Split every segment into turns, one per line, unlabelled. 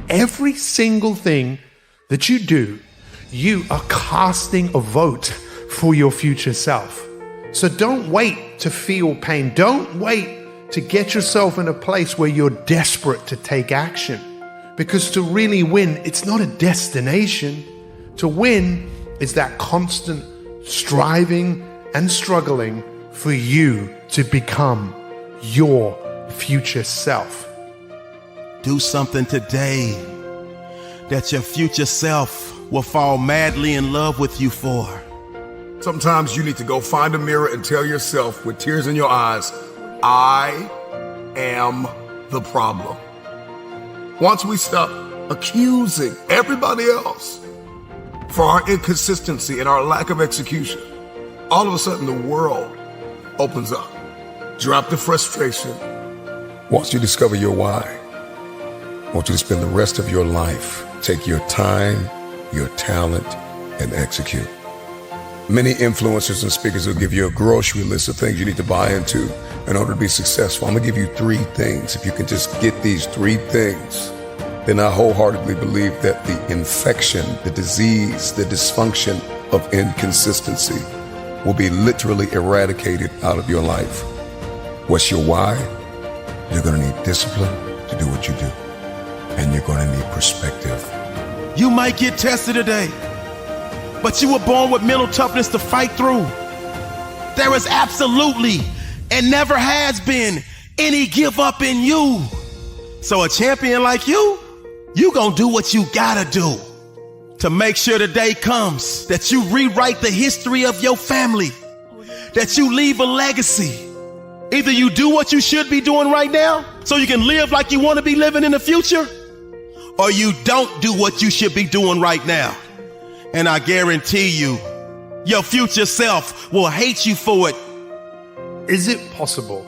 Every single thing that you do, you are casting a vote for your future self. So don't wait to feel pain. Don't wait to get yourself in a place where you're desperate to take action. Because to really win, it's not a destination. To win is that constant striving and struggling for you to become your future self.
Do something today that your future self will fall madly in love with you for.
Sometimes you need to go find a mirror and tell yourself with tears in your eyes, I am the problem. Once we stop accusing everybody else for our inconsistency and our lack of execution, all of a sudden the world opens up. Drop the frustration. Once you discover your why, I want you to spend the rest of your life, take your time, your talent, and execute. Many influencers and speakers will give you a grocery list of things you need to buy into in order to be successful. I'm gonna give you 3 things. If you can just get these 3 things, then I wholeheartedly believe that the infection, the disease, the dysfunction of inconsistency will be literally eradicated out of your life. What's your why? You're gonna need discipline to do what you do. And you're gonna need perspective.
You might get tested today, but you were born with mental toughness to fight through. There is absolutely and never has been any give up in you. So a champion like you gonna do what you gotta do to make sure the day comes that you rewrite the history of your family, that you leave a legacy. Either you do what you should be doing right now so you can live like you want to be living in the future, or you don't do what you should be doing right now. And I guarantee you, your future self will hate you for it.
Is it possible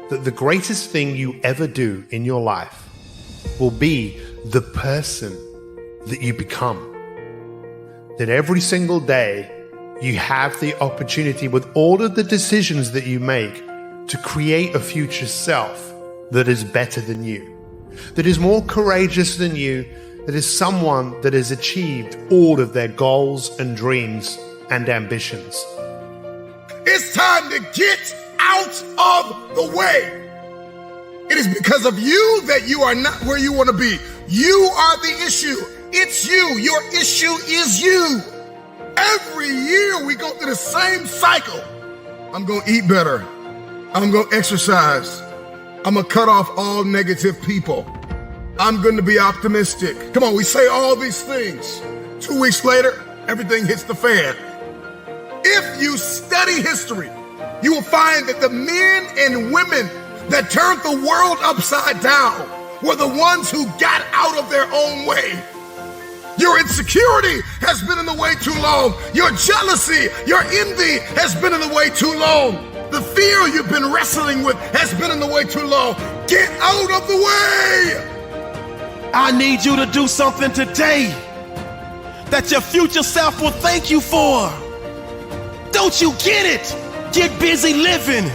that the greatest thing you ever do in your life will be the person that you become? That every single day you have the opportunity, with all of the decisions that you make, to create a future self that is better than you, that is more courageous than you, that is someone that has achieved all of their goals and dreams and ambitions.
It's time to get out of the way. It is because of you that you are not where you want to be. You are the issue. It's you. Your issue is you. Every year we go through the same cycle. I'm going to eat better. I'm going to exercise. I'm going to cut off all negative people. I'm going to be optimistic. Come on, we say all these things. 2 weeks later, everything hits the fan. If you study history, you will find that the men and women that turned the world upside down were the ones who got out of their own way. Your insecurity has been in the way too long. Your jealousy, your envy has been in the way too long. The fear you've been wrestling with has been in the way too long. Get out of the way.
I need you to do something today that your future self will thank you for. Don't you get it? Get busy living.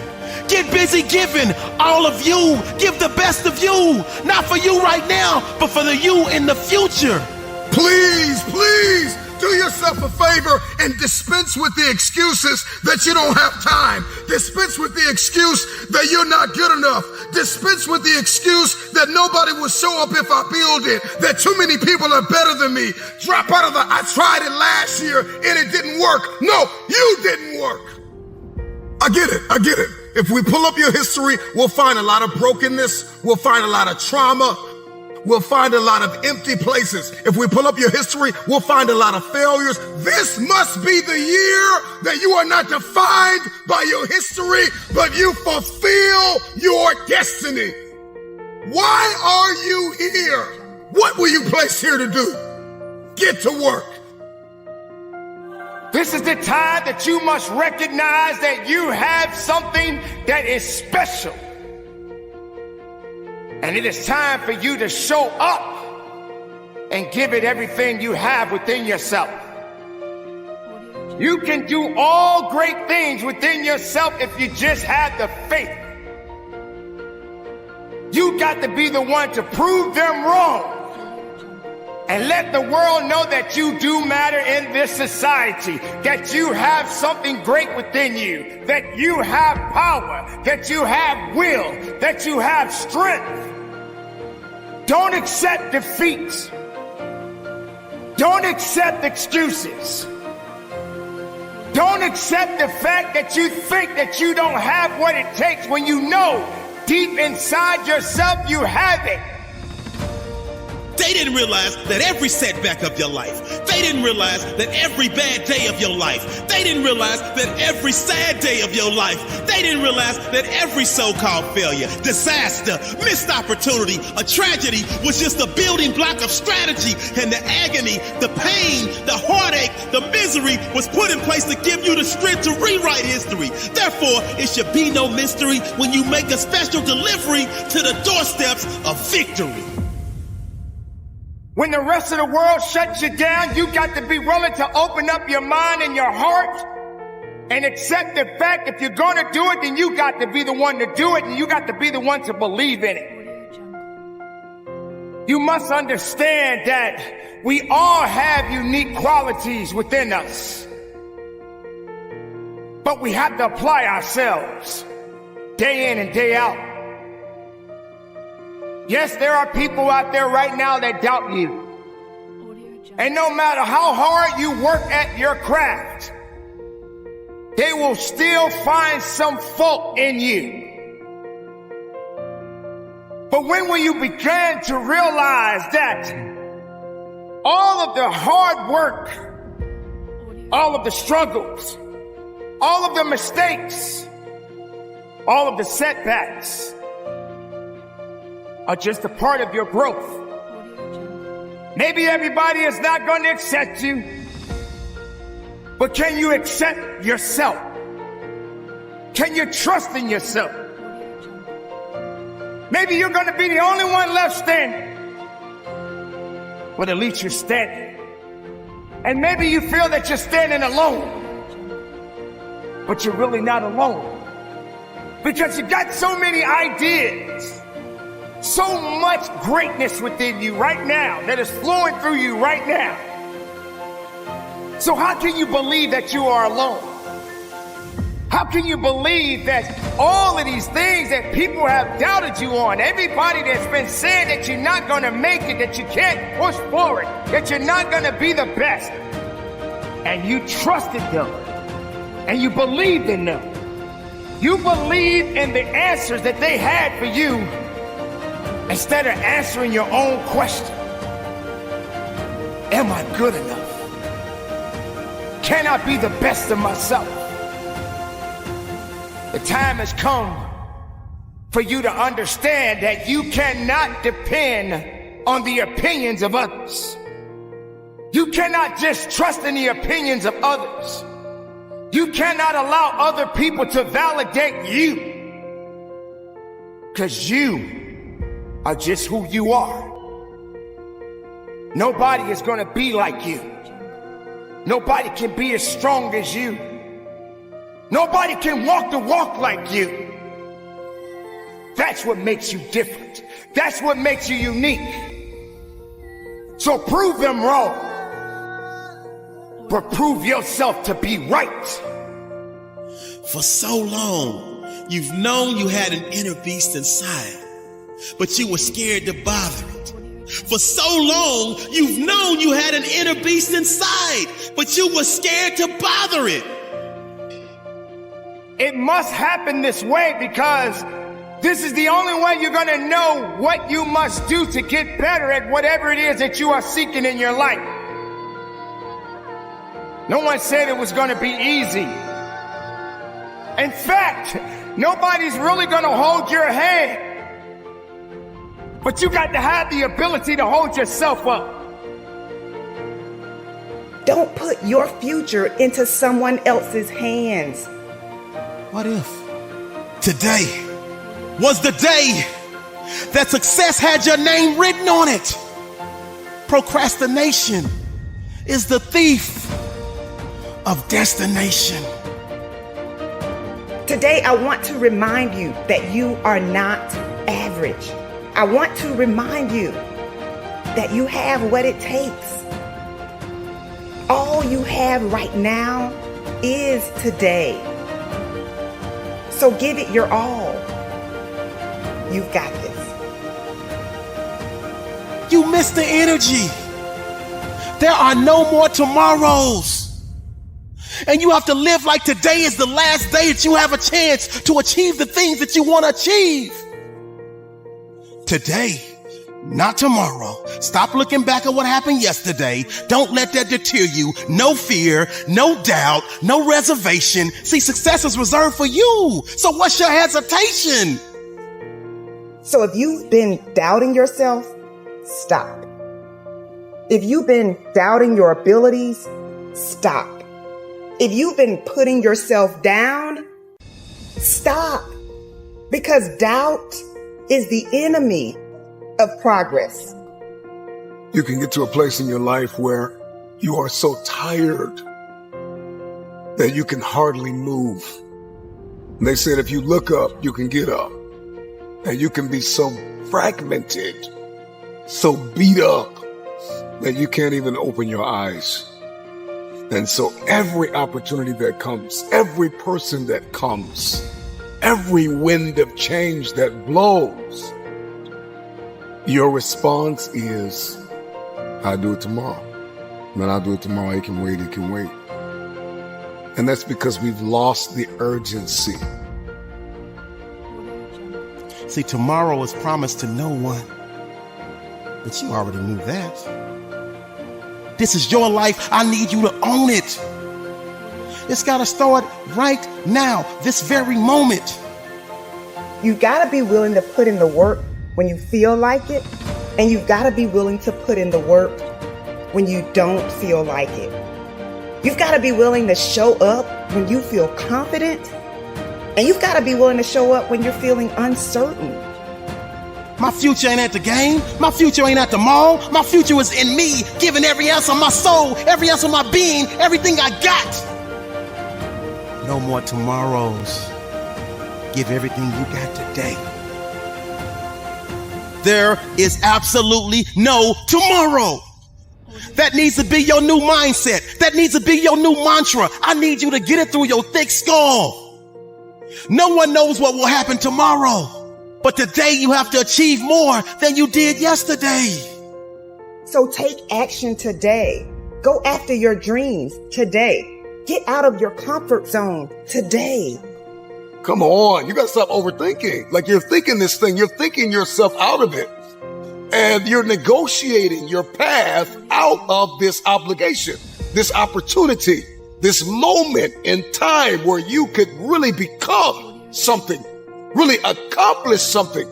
Get busy giving. All of you, give the best of you. Not for you right now, but for the you in the future.
Please, please do yourself a favor and dispense with the excuses that you don't have time. Dispense with the excuse that you're not good enough. Dispense with the excuse that nobody will show up if I build it, that too many people are better than me. Drop out of the, I tried it last year and it didn't work. No, you didn't work. I get it. If we pull up your history, we'll find a lot of brokenness. We'll find a lot of trauma. We'll find a lot of empty places. If we pull up your history, we'll find a lot of failures. This must be the year that you are not defined by your history, but you fulfill your destiny. Why are you here? What were you placed here to do? Get to work.
This is the time that you must recognize that you have something that is special. And it is time for you to show up and give it everything you have within yourself. You can do all great things within yourself if you just have the faith. You got to be the one to prove them wrong. And let the world know that you do matter in this society, that you have something great within you, that you have power, that you have will, that you have strength. Don't accept defeat. Don't accept excuses. Don't accept the fact that you think that you don't have what it takes when you know deep inside yourself you have it.
They didn't realize that every setback of your life, they didn't realize that every bad day of your life, they didn't realize that every sad day of your life, they didn't realize that every so-called failure, disaster, missed opportunity, a tragedy was just a building block of strategy, and the agony, the pain, the heartache, the misery was put in place to give you the strength to rewrite history. Therefore, it should be no mystery when you make a special delivery to the doorsteps of victory.
When the rest of the world shuts you down, you got to be willing to open up your mind and your heart and accept the fact if you're going to do it, then you got to be the one to do it, and you got to be the one to believe in it. You must understand that we all have unique qualities within us, but we have to apply ourselves day in and day out. Yes, there are people out there right now that doubt you. And no matter how hard you work at your craft, they will still find some fault in you. But when will you begin to realize that all of the hard work, all of the struggles, all of the mistakes, all of the setbacks are just a part of your growth? Maybe everybody is not going to accept you, but can you accept yourself? Can you trust in yourself? Maybe you're going to be the only one left standing, but at least you're standing. And maybe you feel that you're standing alone, but you're really not alone, because you got so many ideas, so much greatness within you right now that is flowing through you right now. So how can you believe that you are alone? How can you believe that all of these things that people have doubted you on, everybody that's been saying that you're not going to make it, that you can't push forward, that you're not going to be the best, and you trusted them and you believed in them? You believed in the answers that they had for you instead of answering your own question. Am I good enough? Can I be the best of myself? The time has come for you to understand that you cannot depend on the opinions of others. You cannot just trust in the opinions of others. You cannot allow other people to validate you, because you are just who you are. Nobody is going to be like you. Nobody can be as strong as you. Nobody can walk the walk like you. That's what makes you different. That's what makes you unique. So prove them wrong, but prove yourself to be right.
For so long, you've known you had an inner beast inside, but you were scared to bother it. For so long, you've known you had an inner beast inside, but you were scared to bother it.
It must happen this way, because this is the only way you're going to know what you must do to get better at whatever it is that you are seeking in your life. No one said it was going to be easy. In fact, nobody's really going to hold your hand. But you got to have the ability to hold yourself up.
Don't put your future into someone else's hands.
What if today was the day that success had your name written on it? Procrastination is the thief of destination.
Today, I want to remind you that you are not average. I want to remind you that you have what it takes. All you have right now is today. So give it your all. You've got this.
You missed the energy. There are no more tomorrows. And you have to live like today is the last day that you have a chance to achieve the things that you want to achieve. Today, not tomorrow. Stop looking back at what happened yesterday. Don't let that deter you. No fear, no doubt, no reservation. See, success is reserved for you. So what's your hesitation?
So if you've been doubting yourself, stop. If you've been doubting your abilities, stop. If you've been putting yourself down, stop. Because doubt is the enemy of progress.
You can get to a place in your life where you are so tired that you can hardly move. And they said if you look up, you can get up. And you can be so fragmented, so beat up, that you can't even open your eyes. And so every opportunity that comes, every person that comes, every wind of change that blows, your response is, I'll do it tomorrow. Man, I'll do it tomorrow. It can wait. It can wait. And that's because we've lost the urgency.
See, tomorrow is promised to no one. But you already knew that. This is your life. I need you to own it. It's got to start right now, this very moment.
You've got to be willing to put in the work when you feel like it, and you've got to be willing to put in the work when you don't feel like it. You've got to be willing to show up when you feel confident, and you've got to be willing to show up when you're feeling uncertain.
My future ain't at the game. My future ain't at the mall. My future is in me, giving every ounce of my soul, every ounce of my being, everything I got. No more tomorrows. Give everything you got today. There is absolutely no tomorrow. That needs to be your new mindset. That needs to be your new mantra. I need you to get it through your thick skull. No one knows what will happen tomorrow. But today you have to achieve more than you did yesterday.
So take action today. Go after your dreams today. Get out of your comfort zone today.
Come on, you got to stop overthinking. Like you're thinking this thing, you're thinking yourself out of it. And you're negotiating your path out of this obligation, this opportunity, this moment in time where you could really become something, really accomplish something.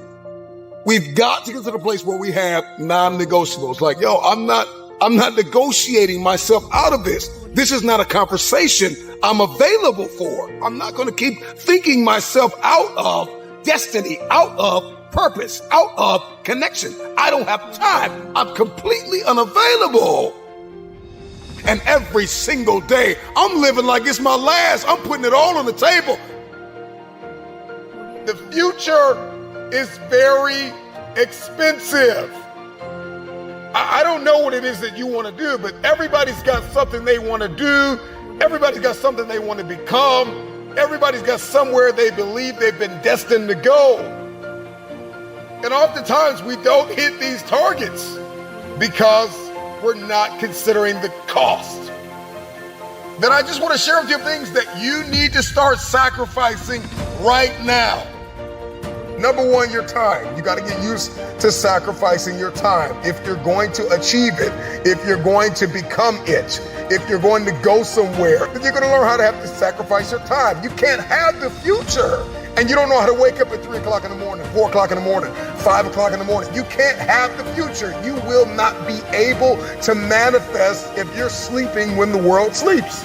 We've got to get to the place where we have non-negotiables. Like, yo, I'm not negotiating myself out of this. This is not a conversation I'm available for. I'm not going to keep thinking myself out of destiny, out of purpose, out of connection. I don't have time. I'm completely unavailable. And every single day, I'm living like it's my last. I'm putting it all on the table. The future is very expensive. I don't know what it is that you want to do, but everybody's got something they want to do. Everybody's got something they want to become. Everybody's got somewhere they believe they've been destined to go. And oftentimes we don't hit these targets because we're not considering the cost. Then I just want to share with you things that you need to start sacrificing right now. Number one, your time. You got to get used to sacrificing your time. If you're going to achieve it, if you're going to become it, if you're going to go somewhere, then you're going to learn how to have to sacrifice your time. You can't have the future and you don't know how to wake up at 3 o'clock in the morning, 4 o'clock in the morning, 5 o'clock in the morning. You can't have the future. You will not be able to manifest if you're sleeping when the world sleeps.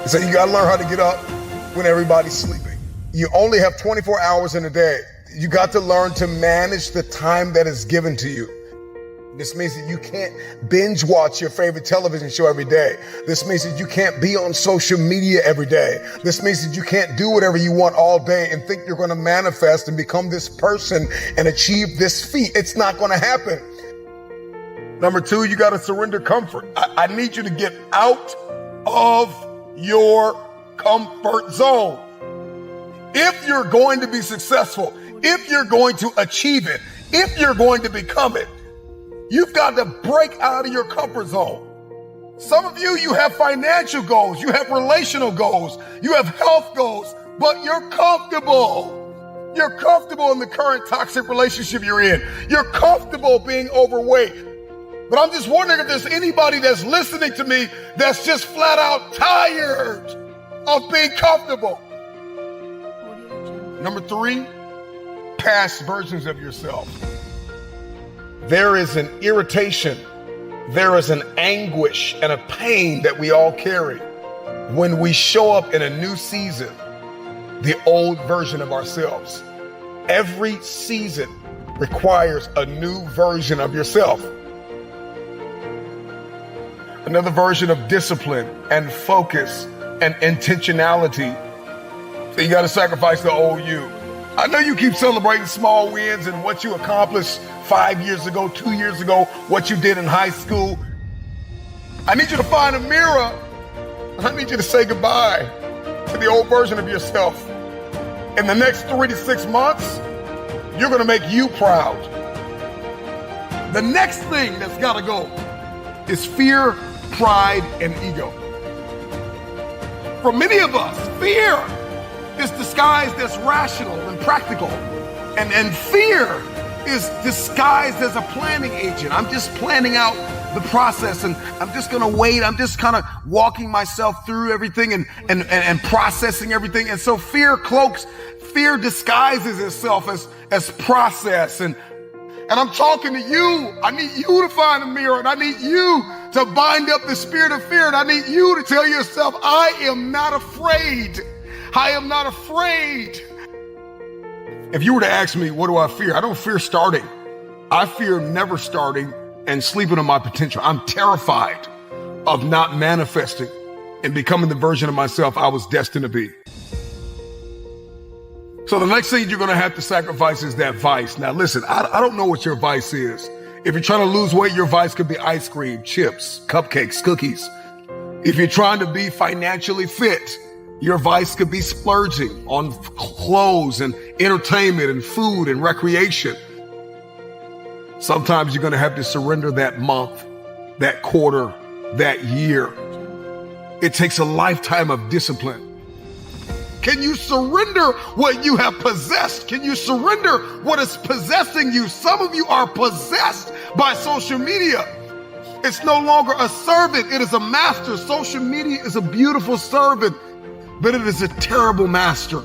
So you got to learn how to get up when everybody's sleeping. You only have 24 hours in a day. You got to learn to manage the time that is given to you. This means that you can't binge watch your favorite television show every day. This means that you can't be on social media every day. This means that you can't do whatever you want all day and think you're going to manifest and become this person and achieve this feat. It's not going to happen. Number two, you got to surrender comfort. I need you to get out of your comfort zone. If you're going to be successful, if you're going to achieve it, if you're going to become it, you've got to break out of your comfort zone. Some of you have financial goals, you have relational goals, you have health goals, but you're comfortable. You're comfortable in the current toxic relationship you're in. You're comfortable being overweight. But I'm just wondering if there's anybody that's listening to me that's just flat out tired of being comfortable. Number three, past versions of yourself. There is an irritation, there is an anguish and a pain that we all carry when we show up in a new season, the old version of ourselves. Every season requires a new version of yourself. Another version of discipline and focus and intentionality. So you got to sacrifice the old you. I know you keep celebrating small wins and what you accomplished 5 years ago, 2 years ago, what you did in high school. I need you to find a mirror. I need you to say goodbye to the old version of yourself. In the next 3 to 6 months, you're going to make you proud. The next thing that's got to go is fear, pride, and ego. For many of us, fear is disguised as rational and practical. And fear is disguised as a planning agent. I'm just planning out the process and I'm just gonna wait. I'm just kind of walking myself through everything and processing everything. And so fear disguises itself as process. And I'm talking to you. I need you to find a mirror, and I need you to bind up the spirit of fear. And I need you to tell yourself, I am not afraid. I am not afraid. If you were to ask me, what do I fear? I don't fear starting. I fear never starting and sleeping on my potential. I'm terrified of not manifesting and becoming the version of myself I was destined to be. So the next thing you're going to have to sacrifice is that vice. Now listen, I don't know what your vice is. If you're trying to lose weight, your vice could be ice cream, chips, cupcakes, cookies. If you're trying to be financially fit, your vice could be splurging on clothes and entertainment and food and recreation. Sometimes you're going to have to surrender that month, that quarter, that year. It takes a lifetime of discipline. Can you surrender what you have possessed? Can you surrender what is possessing you? Some of you are possessed by social media. It's no longer a servant, it is a master. Social media is a beautiful servant, but it is a terrible master.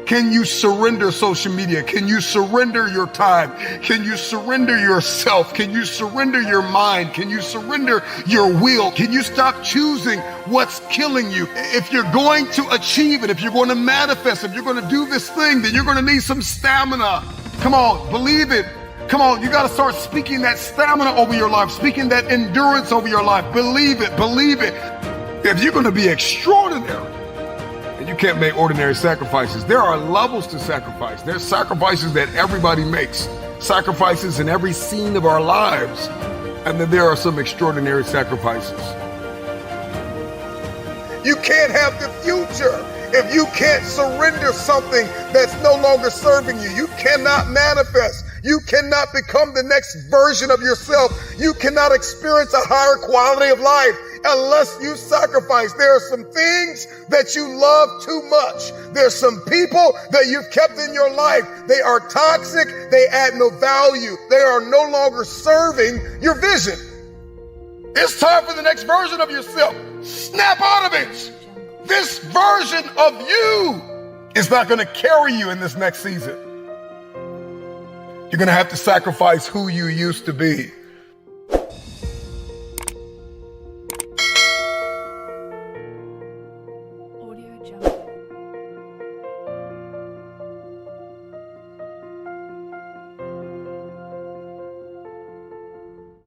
Can you surrender social media? Can you surrender your time? Can you surrender yourself? Can you surrender your mind? Can you surrender your will? Can you stop choosing what's killing you? If you're going to achieve it, if you're going to manifest, if you're going to do this thing, then you're going to need some stamina. Come on, believe it. Come on, you got to start speaking that stamina over your life, speaking that endurance over your life. Believe it, believe it. If you're going to be extraordinary, and you can't make ordinary sacrifices. There are levels to sacrifice. There's sacrifices that everybody makes, sacrifices in every scene of our lives. And then there are some extraordinary sacrifices. You can't have the future if you can't surrender something that's no longer serving you. You cannot manifest. You cannot become the next version of yourself. You cannot experience a higher quality of life unless you sacrifice. There are some things that you love too much. There's some people that you've kept in your life. They are toxic. They add no value. They are no longer serving your vision. It's time for the next version of yourself. Snap out of it. This version of you is not going to carry you in this next season. You're going to have to sacrifice who you used to be.